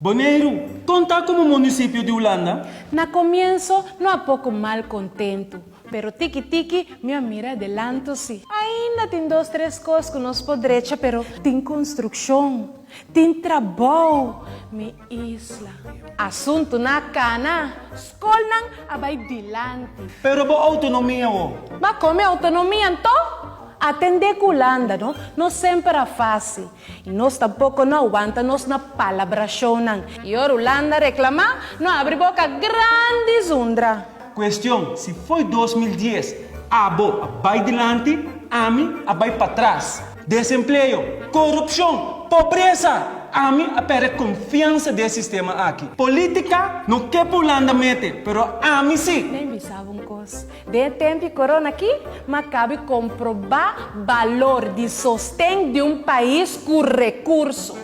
Bonaire, conta como município de Holanda? Na comienzo, no há pouco mal contento, pero tiki-tiki me mira adelante-se. Ainda tem 2, 3 coisas que nós podemos, pero tem construção, tem trabalho, minha isla. Assunto na cana, escola vai dilante. Pero boa autonomia, oh. Mas como é autonomia, então? Atender com Holanda, não sempre é fácil. E nós tampouco não aguantamos na palabração. E a Holanda reclamar, não abre boca grande zundra. Questão, se foi 2010, abo vai dilante, a mim vai para trás. Desemprego, corrupção, pobreza. A mim perde confiança do sistema aqui. Política, não quer para Holanda mete, pero a mim sim. Nem bisava coisa. De tempo corona aqui, mas cabe comprovar valor de sostém de país com recurso.